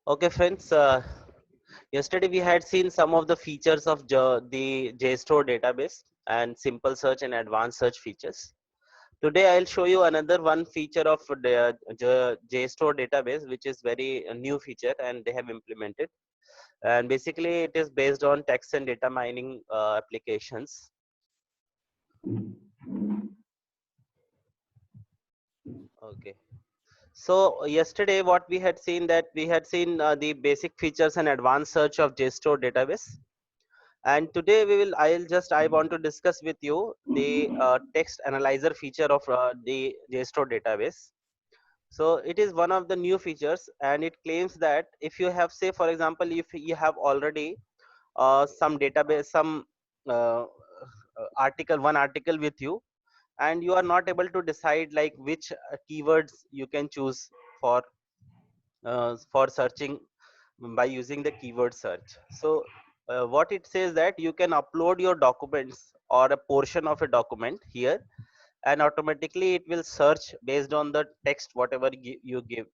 Okay, friends. Yesterday we had seen some of the features of the JSTOR database and simple search and advanced search features. Today I'll show you another one feature of the JSTOR database, which is very new feature and they have implemented. And basically it is based on text and data mining applications. Okay. So yesterday what we had seen that we had seen the basic features and advanced search of JSTOR database. And today I want to discuss with you the text analyzer feature of the JSTOR database. So it is one of the new features, and it claims that if you have, say for example, if you have already some database, some one article with you, and you are not able to decide like which keywords you can choose for searching by using the keyword search. So what it says that you can upload your documents or a portion of a document here, and automatically it will search based on the text whatever you give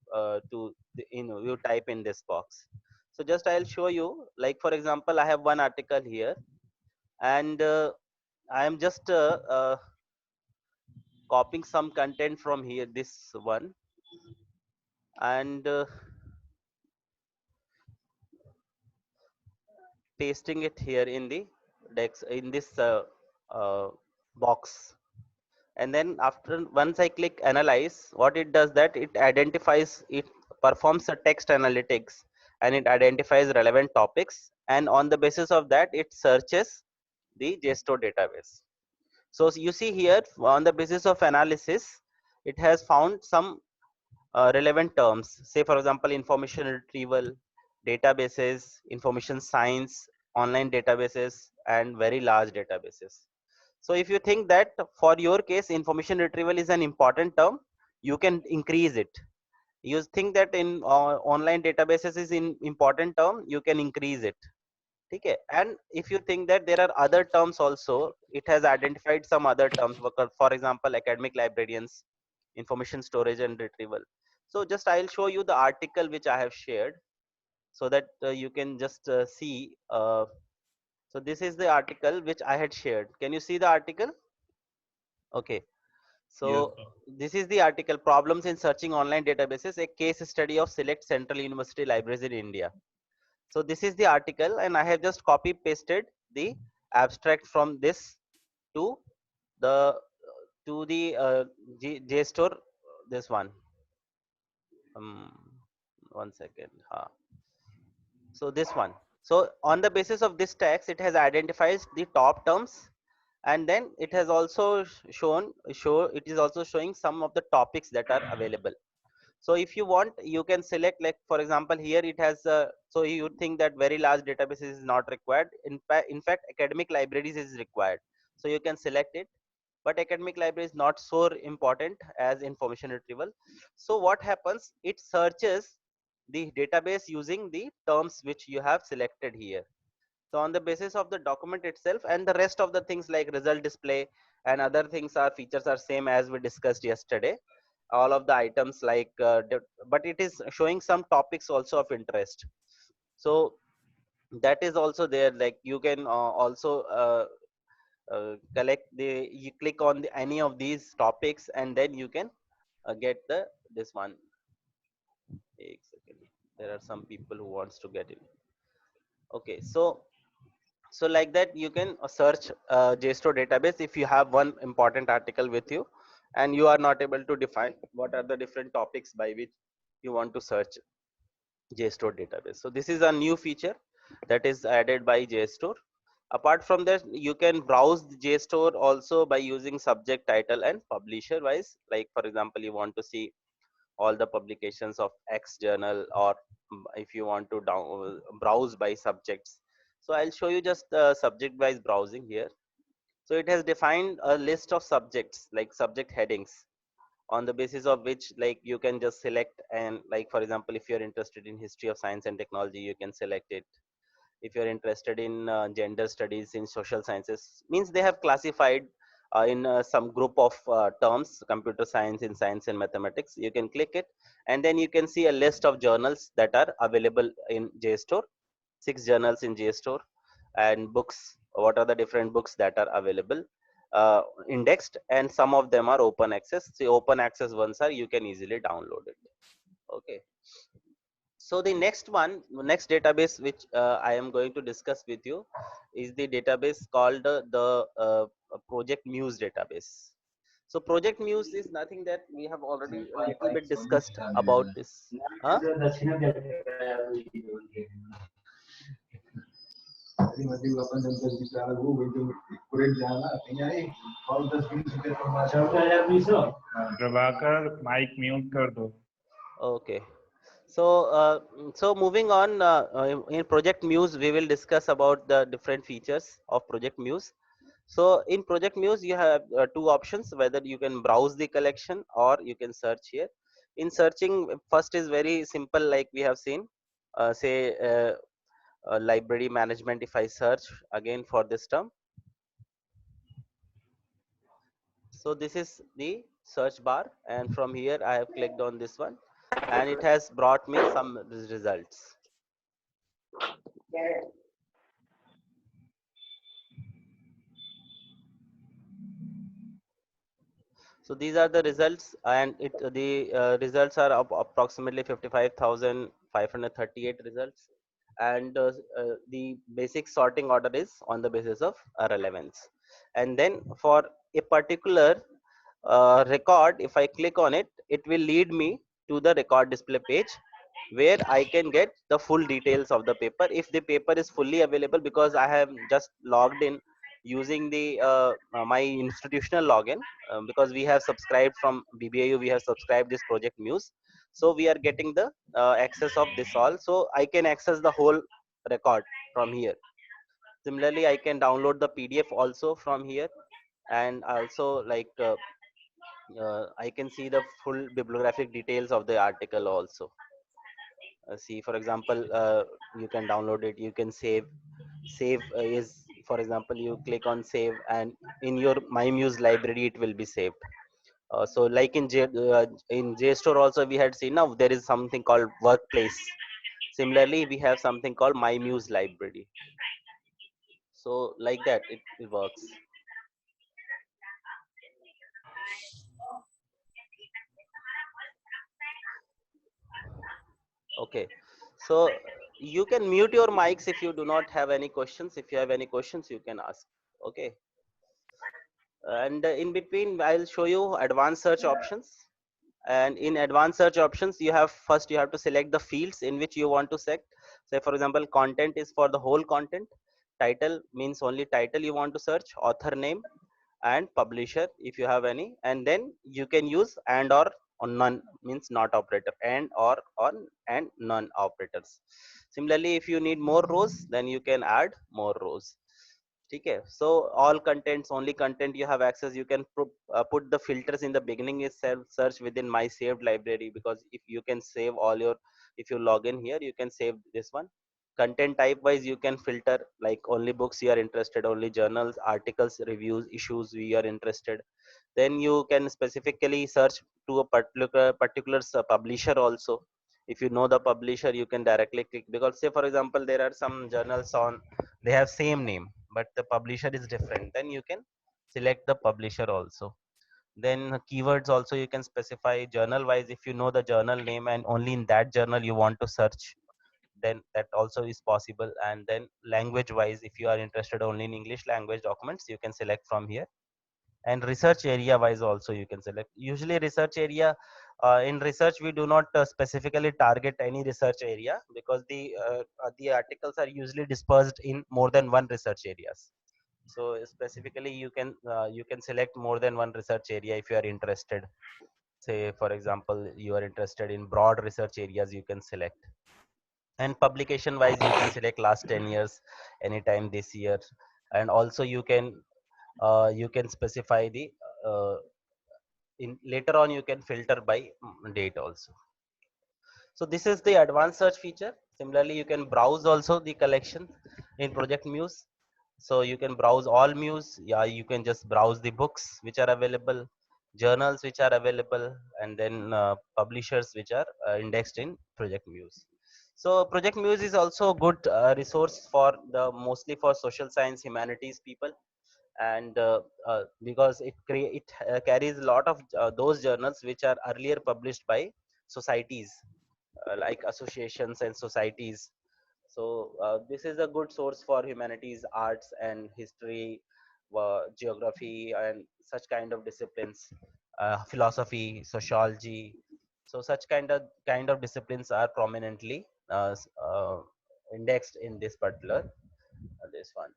to the, you type in this box. So just I'll show you, like for example I have one article here, and I am just copying some content from here, this one, and pasting it here in the dex in this uh, box. And then after, once I click analyze, what it does that it identifies, it performs a text analytics, and it identifies relevant topics, and on the basis of that it searches the JSTOR database. So you see here, on the basis of analysis, it has found some relevant terms, say for example information retrieval, databases, information science, online databases, and very large databases. So if you think that for your case information retrieval is an important term, you can increase it. You think that in online databases is in important term, you can increase it. Okay. And if you think that there are other terms also, it has identified some other terms, for example academic librarians, information storage and retrieval. So just I'll show you the article which I have shared, so that you can just see. So this is the article which I had shared. Can you see the article? Okay. Yes, So sir. this is the article, problems in searching online databases, a case study of select central university libraries in India. So this is the article, and I have just copy pasted the abstract from this to the JSTOR, this one. Um, 1 second. So this one. So on the basis of this text, it has identified the top terms, and then it has also it is also showing some of the topics that are available. So if you want, you can select, like for example here it has so you think that very large databases is not required. In fact academic libraries is required, so you can select it. But academic library is not so important as information retrieval. So what happens, it searches the database using the terms which you have selected here. So on the basis of the document itself, and the rest of the things like result display and other things are features are same as we discussed yesterday. All of the items like but it is showing some topics also of interest. So that is also there, like you can also collect the, you click on any of these topics, and then you can get the this one. Wait a second. There are some people who wants to get in. Okay. So like that you can search JSTOR database if you have one important article with you, and you are not able to define what are the different topics by which you want to search JSTOR database. So this is a new feature that is added by JSTOR. Apart from that, you can browse the JSTOR also by using subject, title, and publisher wise. Like for example, you want to see all the publications of X journal, or if you want to browse by subjects. So I'll show you just subject wise browsing here. So it has defined a list of subjects, like subject headings, on the basis of which like you can just select, and like for example if you're interested in history of science and technology, you can select it. If you're interested in gender studies in social sciences, means they have classified in some group of terms, computer science, in science and mathematics. You can click it, and then you can see a list of journals that are available in JSTOR, 6 journals in JSTOR, and books, what are the different books that are available, indexed, and some of them are open access. The open access ones are, you can easily download it. Okay. So the next database which I am going to discuss with you is the database called the Project Muse database. So Project Muse is nothing that we have already a little bit discussed about this. Huh? Prabhakar mic mute कर दो. Okay. So, so moving on, in Project Muse, we will discuss about the different features of Project Muse. So in Project Muse, you have two options, whether you can browse the collection or you can search here. In searching, first is very simple, like we have seen, say library management. If I search again for this term, so this is the search bar, and from here I have clicked on this one, and it has brought me some results. So these are the results, and the results are approximately 55,538 results, and the basic sorting order is on the basis of relevance. And then for a particular record, if I click on it, it will lead me to the record display page, where I can get the full details of the paper, if the paper is fully available, because I have just logged in using the my institutional login, because we have subscribed from BBIU, we have subscribed this Project Muse, so we are getting the access of this all, so I can access the whole record from here. Similarly, I can download the PDF also from here, and also like I can see the full bibliographic details of the article also. See, for example, you can download it, you can save is, for example, you click on save, and in your MyMuse library it will be saved. So like in JSTOR also, we had seen, now there is something called workplace. Similarly, we have something called MyMuse library. So like that it works. Okay, so you can mute your mics if you do not have any questions. If you have any questions, you can ask. Okay. And in between, I'll show you advanced search options. And in advanced search options, you have to select the fields in which you want to select. Say, for example, content is for the whole content. Title means only title you want to search. Author name and publisher if you have any. And then you can use and or none, means not operator, and or on and none operators. Similarly, if you need more rows, then you can add more rows. Okay, so all contents, only content you have access. You can put the filters in the beginning itself, search within my saved library, because if you can save all your, if you log in here, you can save this one. Content type wise, you can filter like only books you are interested, only journals, articles, reviews, issues we are interested. Then you can specifically search to a particular publisher also. If you know the publisher, you can directly click, because say for example, there are some journals on, they have same name but the publisher is different, then you can select the publisher also. Then keywords also you can specify journal wise, if you know the journal name and only in that journal you want to search, then that also is possible. And then language wise, if you are interested only in English language documents, you can select from here. And research area wise also you can select. Usually research area, in research we do not specifically target any research area, because the articles are usually dispersed in more than one research areas. So specifically you can select more than one research area if you are interested. Say for example, you are interested in broad research areas, you can select. And publication wise, you can select last 10 years, anytime this year. And also you can specify the uh, in later on you can filter by date also. So this is the advanced search feature. Similarly, you can browse also the collection in Project Muse. So you can browse all Muse. Yeah, you can just browse the books which are available, journals which are available, and then publishers which are indexed in Project Muse. So Project Muse is also a good resource for the mostly for social science humanities people, and because it carries a lot of those journals which are earlier published by societies, like associations and societies. So this is a good source for humanities, arts and history, geography and such kind of disciplines, philosophy, sociology. So such kind of disciplines are prominently indexed in this particular this one.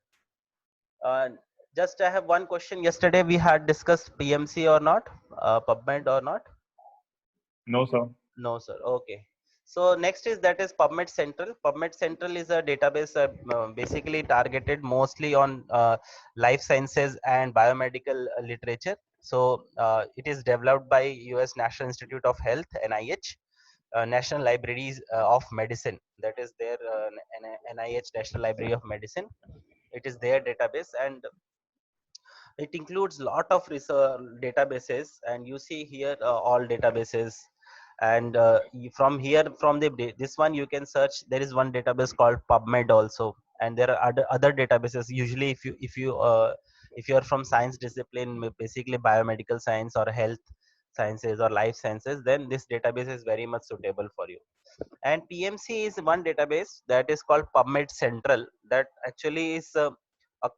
uh, just I have one question. Yesterday we had discussed PMC or not, PubMed or not? No, sir. No, sir. Okay. So next is that is PubMed Central. PubMed Central is a database basically targeted mostly on life sciences and biomedical literature. So it is developed by US National Institute of Health, NIH, National Libraries of Medicine. That is their NIH National Library of Medicine. It is their database, and it includes lot of research databases, and you see here all databases. And from here, from this one you can search. There is one database called PubMed also, and there are other databases. Usually if you are from science discipline, basically biomedical science or health sciences or life sciences, then this database is very much suitable for you. And PMC is one database that is called PubMed Central, that actually is a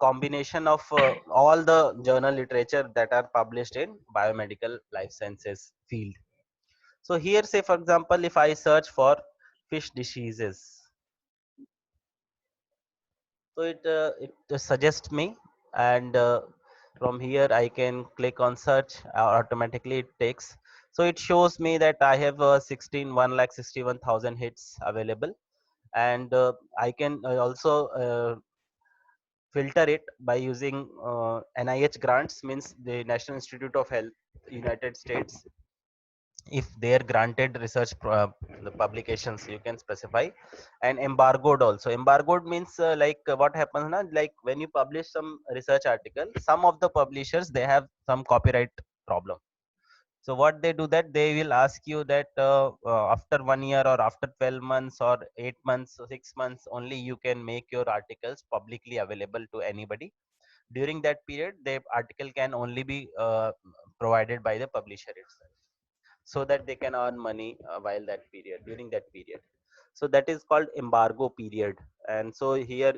combination of all the journal literature that are published in biomedical life sciences field. So here, say for example, if I search for fish diseases, so it suggests me, and from here I can click on search. Automatically it takes, so it shows me that I have 1,61,000 hits available. And I can also filter it by using NIH grants, means the National Institute of Health, United States. If they are granted research the publications, you can specify. And embargoed also. Embargoed means what happens now, like when you publish some research article, some of the publishers, they have some copyright problem. So what they do, that they will ask you that after 1 year or after 12 months or 8 months or 6 months only you can make your articles publicly available to anybody. During that period, the article can only be provided by the publisher itself, so that they can earn money while that period, during that period. So that is called embargo period. And so here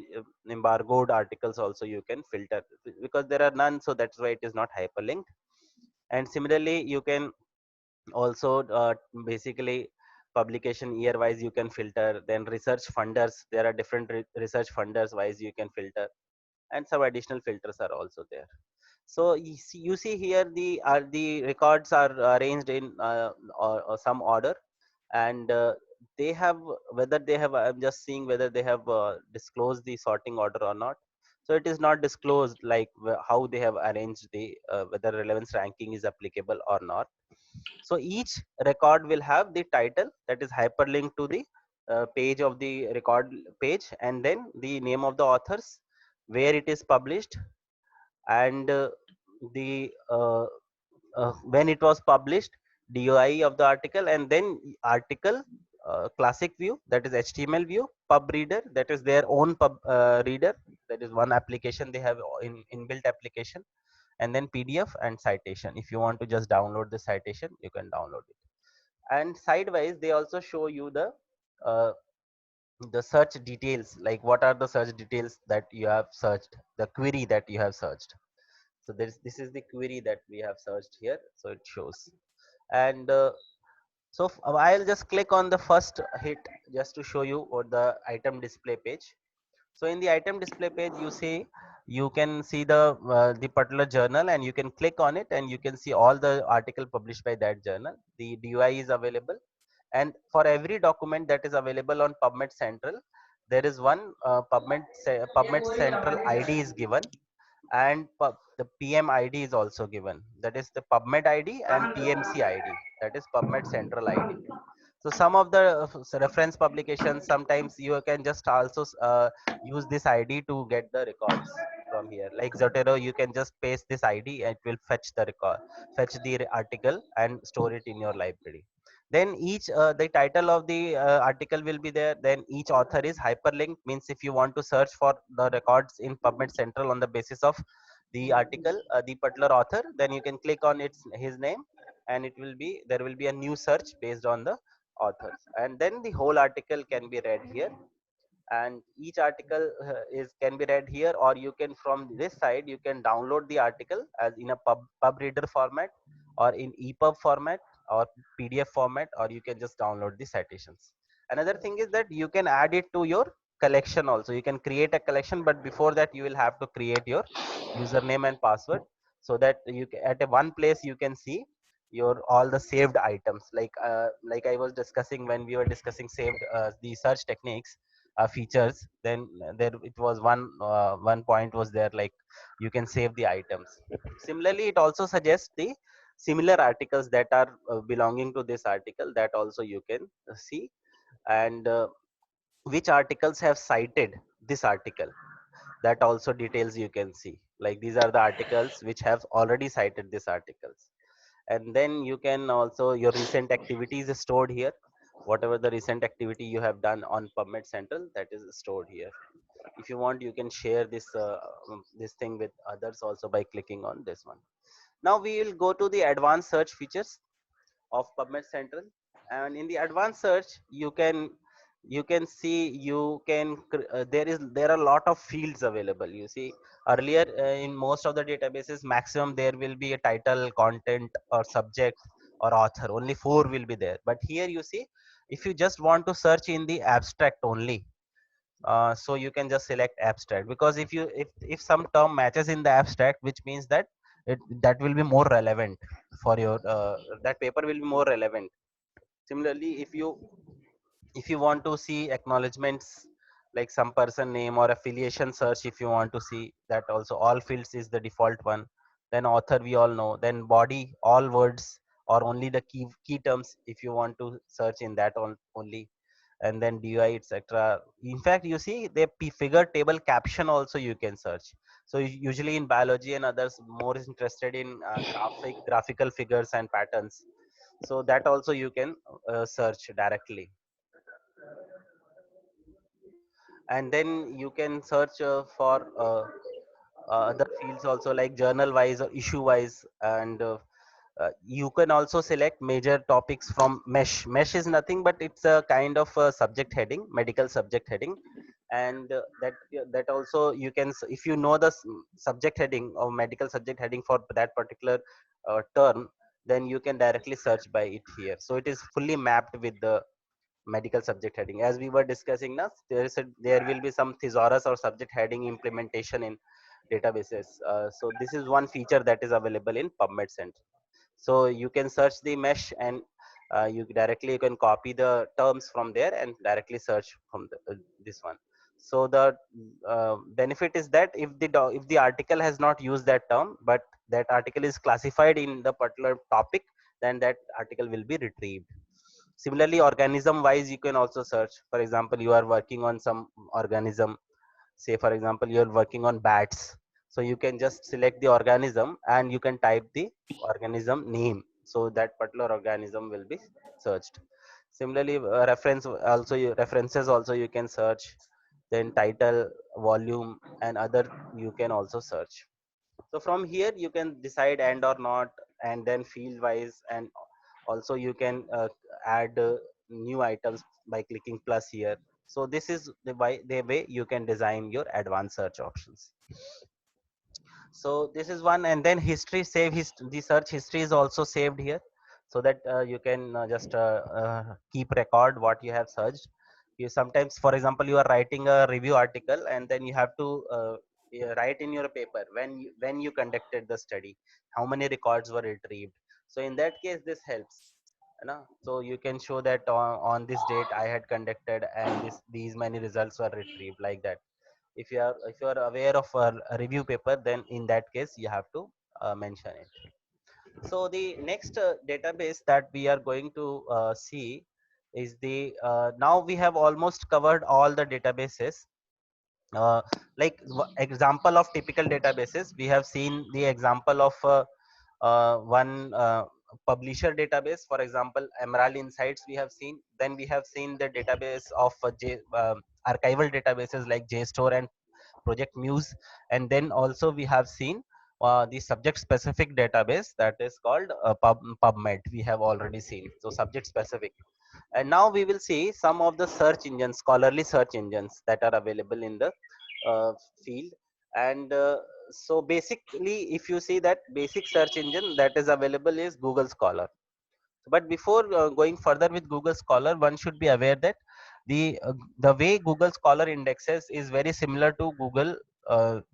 embargoed articles also you can filter, because there are none, so that's why it is not hyperlinked. And similarly you can also basically publication year wise you can filter. Then research funders, there are different research funders wise you can filter, and some additional filters are also there. So you see here the records are arranged in or some order. And they have, whether they have, I'm just seeing whether they have disclosed the sorting order or not. So it is not disclosed, like how they have arranged the whether relevance ranking is applicable or not. So each record will have the title that is hyperlinked to the page of the record page, and then the name of the authors, where it is published, and the when it was published, DOI of the article, and then article classic view, that is HTML view, pub reader, that is their own pub reader, that is one application they have in inbuilt application, and then PDF and citation. If you want to just download the citation, you can download it. And sidewise they also show you uh, the search details, like what are the search details that you have searched, the query that you have searched. So this is the query that we have searched here, so it shows. And I'll just click on the first hit just to show you what the item display page. So in the item display page, you can see the particular journal, and you can click on it, and you can see all the article published by that journal. The DOI is available, and for every document that is available on PubMed Central, there is one PubMed Central ID is given, and the PM ID is also given. That is the PubMed ID and PMC ID. That is PubMed Central ID. So some of the reference publications, sometimes you can just also use this id to get the records from here. Like Zotero, you can just paste this id and it will fetch the record, fetch the article and store it in your library. Then each the title of the article will be there. Then each author is hyperlinked, means if you want to search for the records in PubMed Central on the basis of the article, the particular author, then you can click on its his name, and it will be, there will be a new search based on the authors, and then the whole article can be read here. And each article is can be read here, or you can, from this side, you can download the article as in a pub reader format, or in EPUB format, or PDF format, or you can just download the citations. Another thing is that you can add it to your collection also. You can create a collection, but before that you will have to create your username and password, so that you at a one place you can see your all the saved items. Like I was discussing when we were discussing saved the search techniques features, then there it was one point was there, like you can save the items. Similarly, it also suggests the similar articles that are belonging to this article, that also you can see. And which articles have cited this article, that also details you can see. Like these are the articles which have already cited these articles. And then you can also, your recent activities is stored here. Whatever the recent activity you have done on PubMed Central, that is stored here. If you want, you can share this thing with others also by clicking on this one. Now we will go to the advanced search features of PubMed Central. And in the advanced search, you can see, there are a lot of fields available. You see, earlier in most of the databases, maximum there will be a title, content, or subject, or author. Only four will be there. But here you see, if you just want to search in the abstract only, so you can just select abstract, because if some term matches in the abstract, which means that that will be more relevant for your that paper will be more relevant. Similarly, if you want to see acknowledgements, like some person name or affiliation search, if you want to see that also, all fields is the default one. Then author we all know, then body, all words or only the key terms, if you want to search in that only. And then DUI, etc. In fact, you see the figure table caption also you can search. So usually in biology and others, more is interested in graphical figures and patterns, so that also you can search directly. And then you can search for other fields also, like journal wise or issue wise. And you can also select major topics from mesh is nothing but it's a kind of a subject heading, medical subject heading. And that also you can, if you know the subject heading or medical subject heading for that particular term, then you can directly search by it here. So it is fully mapped with the medical subject heading. As we were discussing now, there will be some thesaurus or subject heading implementation in databases. So this is one feature that is available in PubMed Central. So you can search the mesh, and you can copy the terms from there and directly search from this one. So the benefit is that if the article has not used that term, but that article is classified in the particular topic, then that article will be retrieved. Similarly, organism wise, you can also search. For example, you are working on some organism, say for example you're working on bats, so you can just select the organism and you can type the organism name, so that particular organism will be searched. Similarly, references also you can search. Then title, volume, and other you can also search. So from here you can decide and or not, and then field wise, and also you can add new items by clicking plus here. So this is the way you can design your advanced search options. So this is one. And then history, the search history is also saved here, so that you can just keep record what you have searched. You sometimes, for example, you are writing a review article, and then you have to write in your paper when you conducted the study, how many records were retrieved. So in that case, this helps, you know. So you can show that on this date I had conducted, and these many results were retrieved, like that. If you are aware of a review paper, then in that case you have to mention it. So the next database that we are going to see is the now we have almost covered all the databases. uh, like example of typical databases, we have seen the example of one publisher database, for example Emerald Insights we have seen. Then we have seen the database of archival databases like JSTOR and Project Muse. And then also we have seen the subject specific database, that is called PubMed, we have already seen. So subject specific. And now we will see some of the search engines, scholarly search engines that are available in the uh, field. And so basically if you see that basic search engine that is available is Google Scholar. But before going further with Google Scholar, one should be aware that the way Google Scholar indexes is very similar to Google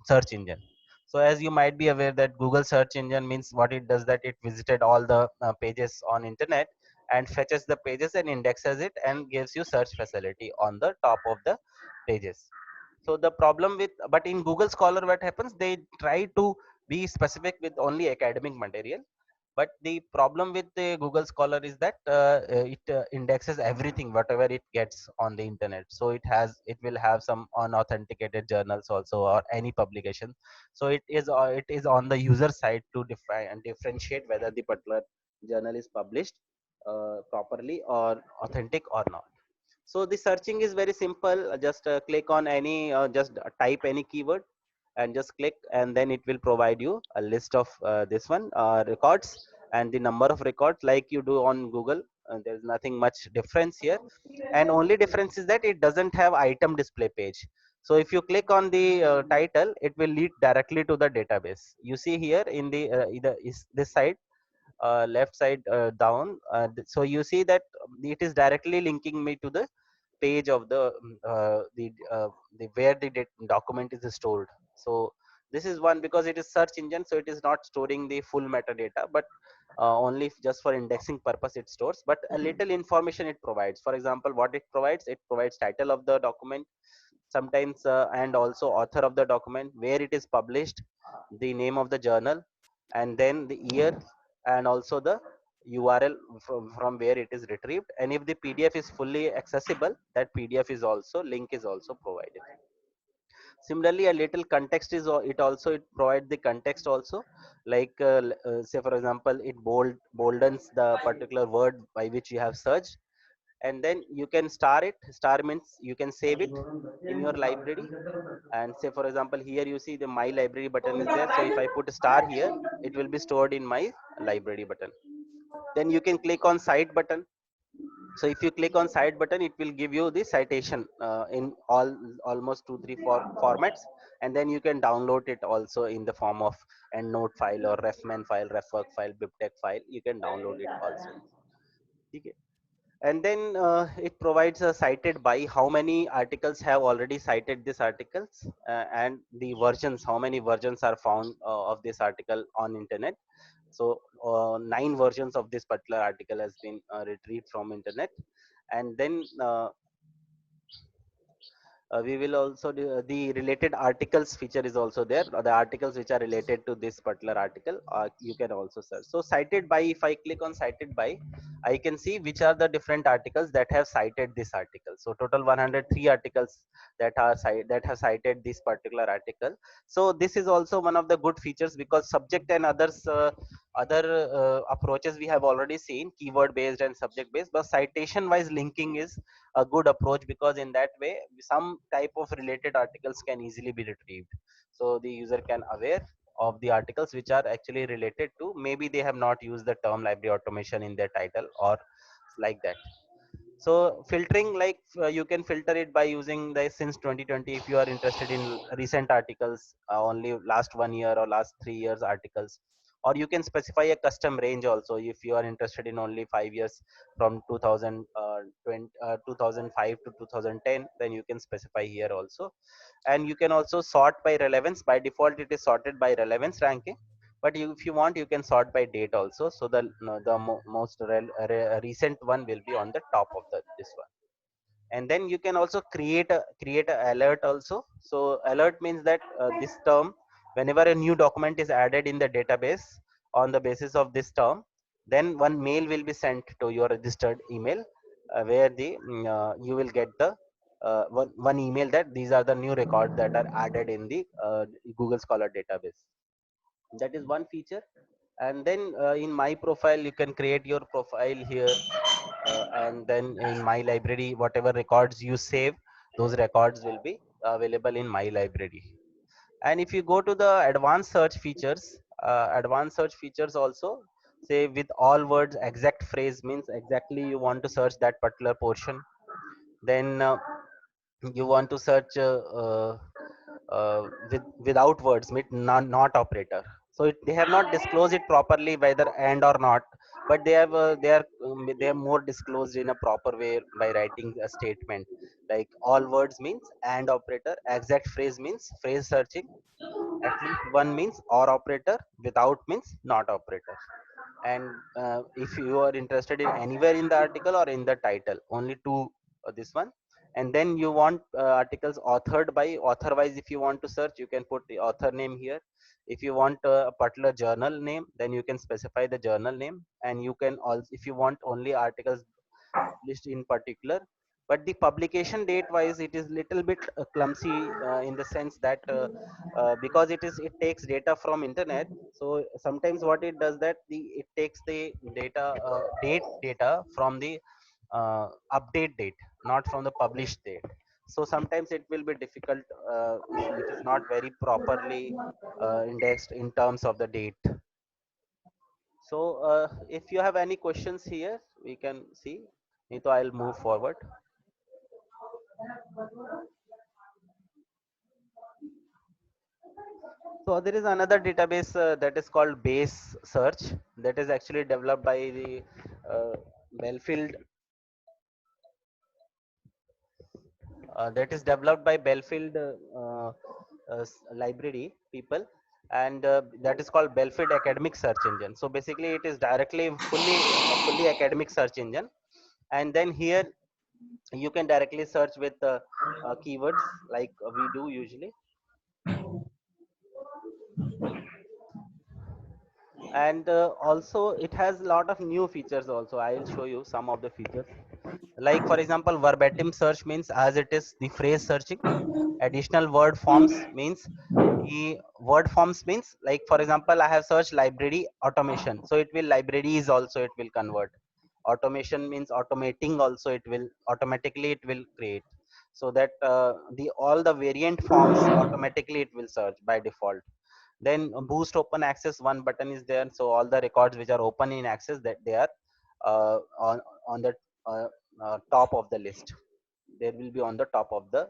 search engine. So as you might be aware that Google search engine means what it does, that it visited all the pages on internet and fetches the pages and indexes it and gives you search facility on the top of the pages. So the problem with, but in Google Scholar what happens, they try to be specific with only academic material. But the problem with the Google Scholar is that it indexes everything whatever it gets on the internet. So it will have some unauthenticated journals also, or any publication. So it is on the user side to define and differentiate whether the particular journal is published properly or authentic or not. So the searching is very simple. Just click on any just type any keyword and just click, and then it will provide you a list of this one records and the number of records like you do on Google. There's nothing much difference here, and only difference is that it doesn't have item display page. So if you click on the title, it will lead directly to the database. You see here in the either is this side, left side down. So you see that it is directly linking me to the page of the where the document is stored. So this is one, because it is search engine, so it is not storing the full metadata, but only just for indexing purpose it stores. But a little information it provides. For example, what it provides title of the document sometimes, and also author of the document, where it is published, the name of the journal, and then the year, and also the URL from where it is retrieved. And if the PDF is fully accessible, that PDF is also link is also provided. Similarly, a little context is it also it provides the context also, like say for example it boldens the particular word by which you have searched. And then you can star it. Star means you can save it in your library. And say for example here you see the my library button is there. So if I put a star here, it will be stored in my library button. Then you can click on cite button. So if you click on cite button, it will give you the citation in almost 2 3 4 formats. And then you can download it also in the form of endnote file or refman file, refwork file, bibtec file. You can download it also. Okay. And then it provides a cited by, how many articles have already cited these articles, and the versions, how many versions are found of this article on internet. So 9 versions of this particular article has been retrieved from internet. And then we will also do, the related articles feature is also there. The articles which are related to this particular article, you can also search. So cited by, if I click on cited by, I can see which are the different articles that have cited this article. So total 103 articles that have cited this particular article. So this is also one of the good features, because subject and other approaches we have already seen, keyword based and subject based, but citation wise linking is a good approach, because in that way some type of related articles can easily be retrieved. So the user can aware of the articles which are actually related to, maybe they have not used the term library automation in their title or like that. So filtering, like you can filter it by using the since 2020. If you are interested in recent articles, only last 1 year or last 3 years articles, or you can specify a custom range also. If you are interested in only 5 years from 2005 to 2010, then you can specify here also. And you can also sort by relevance. By default it is sorted by relevance ranking, but if you want, you can sort by date also. So the most recent one will be on the top of this one. And then you can also create a alert also. So alert means that this term, whenever a new document is added in the database on the basis of this term, then one mail will be sent to your registered email, where you will get the one email that these are the new records that are added in the Google Scholar database. That is one feature. And then in my profile you can create your profile here, and then in my library whatever records you save, those records will be available in my library. And if you go to the advanced search features also say with all words exact phrase means exactly you want to search that particular portion. Then you want to search without words mean not operator. So they have not disclosed it properly whether and or not, but they are more disclosed in a proper way by writing a statement like all words means and operator, exact phrase means phrase searching, at least one means or operator, without means not operator. And if you are interested in anywhere in the article or in the title, only two, this one. And then you want articles authored by, author wise if you want to search, you can put the author name here. If you want a particular journal name, then you can specify the journal name. And you can also, if you want only articles published in particular, but the publication date wise it is little bit clumsy in the sense that because it takes data from internet. So sometimes what it does that it takes the data from the update date, not from the published date. So sometimes it will be difficult if it is not very properly indexed in terms of the date. So if you have any questions here, we can see. Nito, I'll move forward. So there is another database that is called Base Search, that is actually developed by the Belfield. That is developed by Belfield library people, and that is called Belfield Academic Search Engine. So basically, it is directly fully academic search engine, and then here you can directly search with keywords like we do usually. And also it has a lot of new features also. I will show you some of the features. Like for example, verbatim search means as it is the phrase searching. Additional word forms means the word forms means like for example I have searched library automation, so it will libraries also it will convert. Automation means automating also, it will automatically it will create, so that the all the variant forms automatically it will search by default. Then boost open access, one button is there, so all the records which are open in access that they are on the uh, top of the list, they will be on the top of the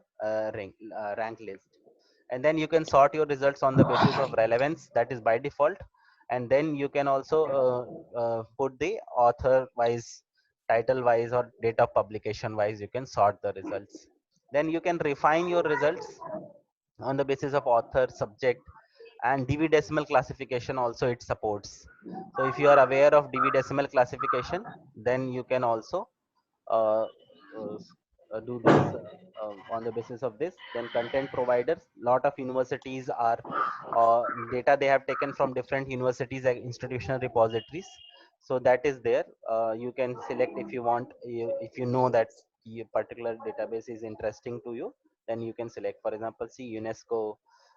rank list. And then you can sort your results on the basis of relevance, that is by default. And then you can also put the author wise, title wise, or date of publication wise, you can sort the results. Then you can refine your results on the basis of author, subject, and Dewey Decimal classification also it supports. So if you are aware of Dewey Decimal classification, then you can also uh, do this on the basis of this. Then content providers, lot of universities are data they have taken from different universities and institutional repositories, so that is there. You can select if you want, if you know that a particular database is interesting to you, then you can select. For example, see UNESCO,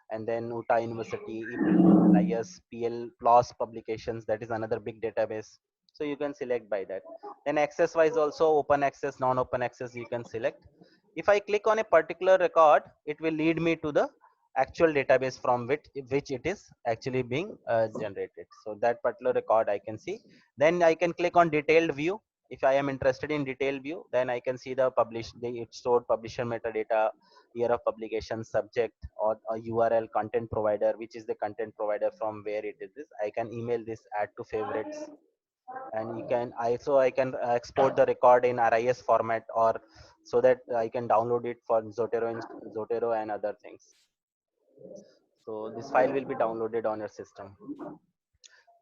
and then Utah University, LIS, PLOS publications, that is another big database. So you can select by that. Then access wise also, open access, non-open access, you can select. If I click on a particular record, it will lead me to the actual database from which it is actually being generated. So that particular record I can see. Then I can click on detailed view. If I am interested in detailed view, then I can see the it stored publisher metadata, year of publication, subject, or a URL, content provider, which is the content provider from where it is. I can email this, add to favorites, and you can I can export the record in RIS format, or so that I can download it for Zotero and other things. So this file will be downloaded on your system.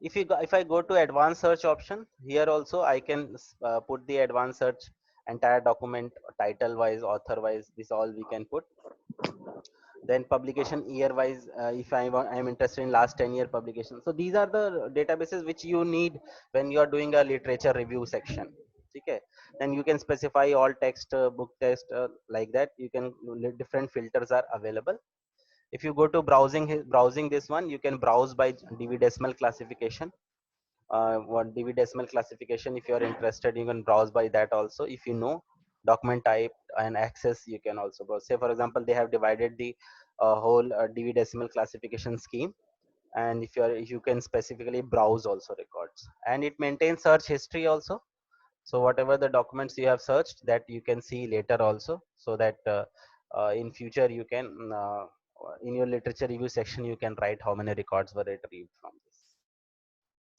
If I go to advanced search option, here also I can put the advanced search entire document, title wise, author wise, this all we can put. Then publication year wise, if I am interested in last 10-year publication. So these are the databases which you need when you are doing a literature review section. Okay, then you can specify all text, book text, like that. You can different filters are available. If you go to browsing this one, you can browse by dv decimal classification. What dv decimal classification, if you are interested, you can browse by that also. If you know document type and access, you can also browse. Say for example, they have divided the whole dv decimal classification scheme, and if you can specifically browse also records, and it maintains search history also. So whatever the documents you have searched, that you can see later also, so that in future you can in your literature review section, you can write how many records were retrieved from this.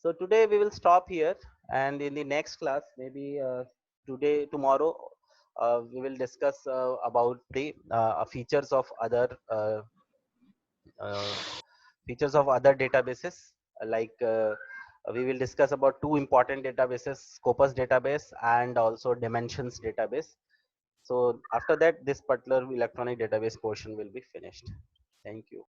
So today we will stop here, and in the next class, maybe tomorrow, we will discuss about the features of uh, other databases. Like we will discuss about two important databases, Scopus database and also Dimensions database. So after that, this particular electronic database portion will be finished. Thank you.